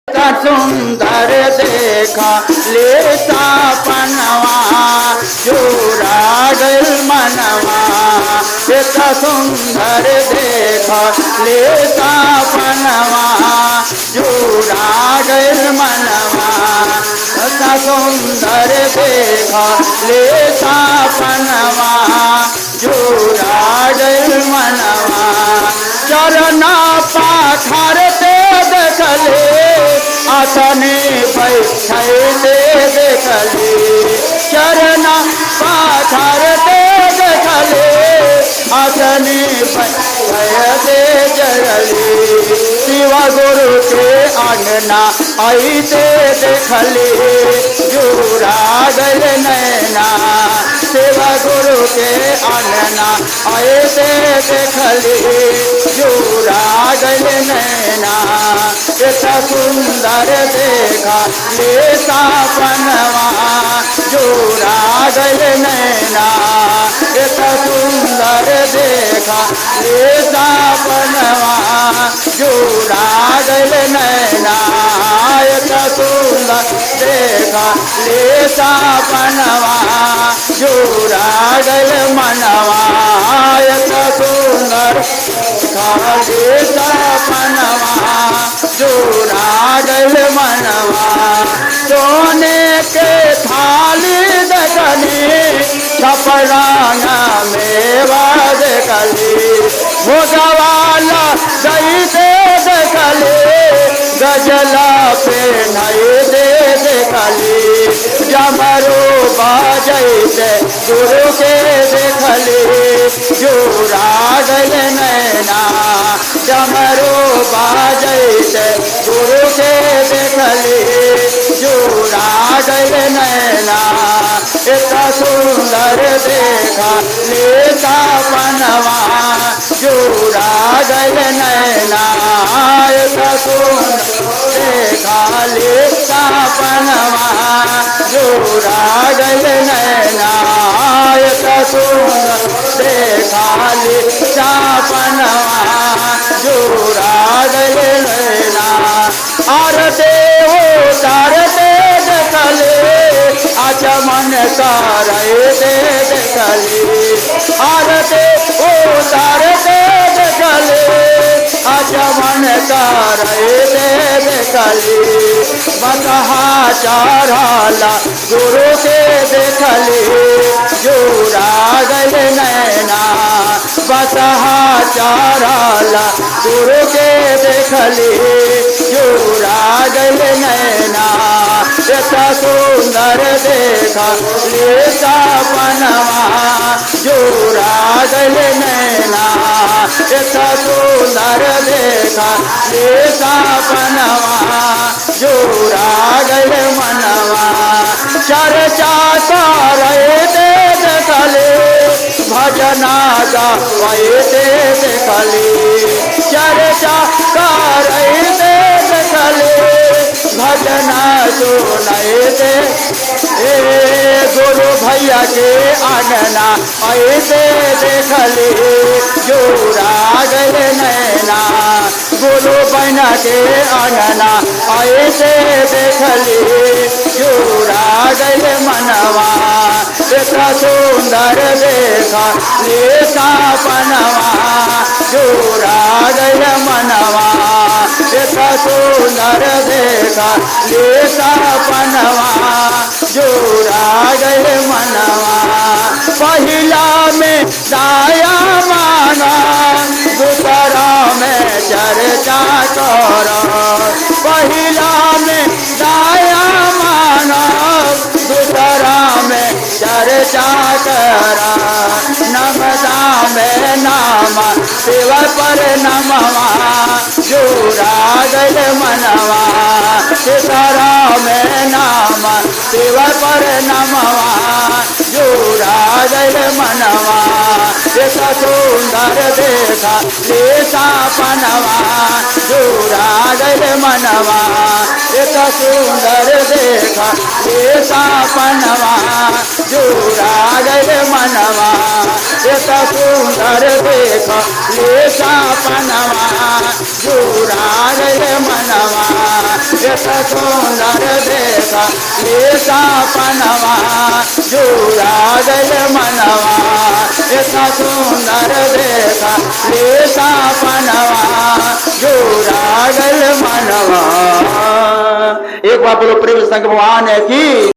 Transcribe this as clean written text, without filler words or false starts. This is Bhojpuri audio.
सुंदर देखा लेता पनवा चूरा गल मनवा। इतना सुंदर देखा लेता पनवा चूरा गल मनवा। इतना सुंदर देखा लेता पनवा चूरा गल मनवा। चरना पाथर ते देखले आसने बैठे देखले। चरना पाथर ते देखले आसने बैठे जगले। शिवा गुरु के अंगना आईते देखले जुरा गल नैना। शिवा गुरु के अंगना आईते देखले जुरा गल नैना। इतना सुंदर देखा लेता पनवा जुरा गल नैना। इतना सुंदर देखा लेता पनवा जुरा गल नैना। इतना सुंदर देखा लेता पनवा जुरा गल मनवा। इतना सुंदर देखा लेता पनवा जुरा गल मनवा। सोने के थाली देखली छपराना मेवा देखली। भोगवाला दही दे देखली गजला पे नई दे देखली। जमरू बाजैसे गुरु के देखली जुरा गल नैना। जमरू बाजैसे गुरु के देखली जुरा गल नैना। इतना सुंदर देखा लेता पनवा जुरा गल नैना। इतना सुंदर देखा लेता पनवा जुरा गल नैना। इतना सुंदर देखा लेता पनवा जुरा गल नैना। आरते हो तारते देखले आचमन करे दे देखले। आरते हो तारते देखले आचमन करे दे देखले। बतहा चढ़ला गुरु के देखले जुरा गल नैना। बतहा चढ़ला गुरु के देखले जुरा गल नैना। इतना सुंदर देखा लेता पनवा जुरा गल नैना। इतना सुंदर देखा लेता पनवा जुरा गल मनवा। चर्चा करे दे देखले भजना गाते देखले। चर्चा करे दे देखले भजना सुनाए दे। गुरु भैया के अंगना ऐसे देखले जुरा गल नैना। गुरु बहना के अंगना ऐसे देखले जुरा गल मनवा। इतना सुंदर देखा लेता पनवा जुरा गल मनवा। इतना सुंदर देखा लेता पनवा जुरा गल मनवा। पहिला में दाया माना दूसरा में चर्चा कर। पहिला में दाया माना दूसरा में चर्चा कर। नमदा में नाम शिव पर नमवा जुरा गल मनवा। तीसरा में नाम शिव पर नमवा जुरा गल मनवा। इतना सुंदर देखा लेता पनवा जुरा गल मनवा। एक सुंदर देखा ये सपनवा जुड़ा गए मनवा एक सुंदर देखा ये सपनवा जुड़ा गए मनवा एक सुंदर देखा ये सपनवा जुड़ा गए मनवा एक सुंदर देखा ये सपनवा जुड़ा गए मनवा। एक बार बोलो प्रेम संग भगवान की।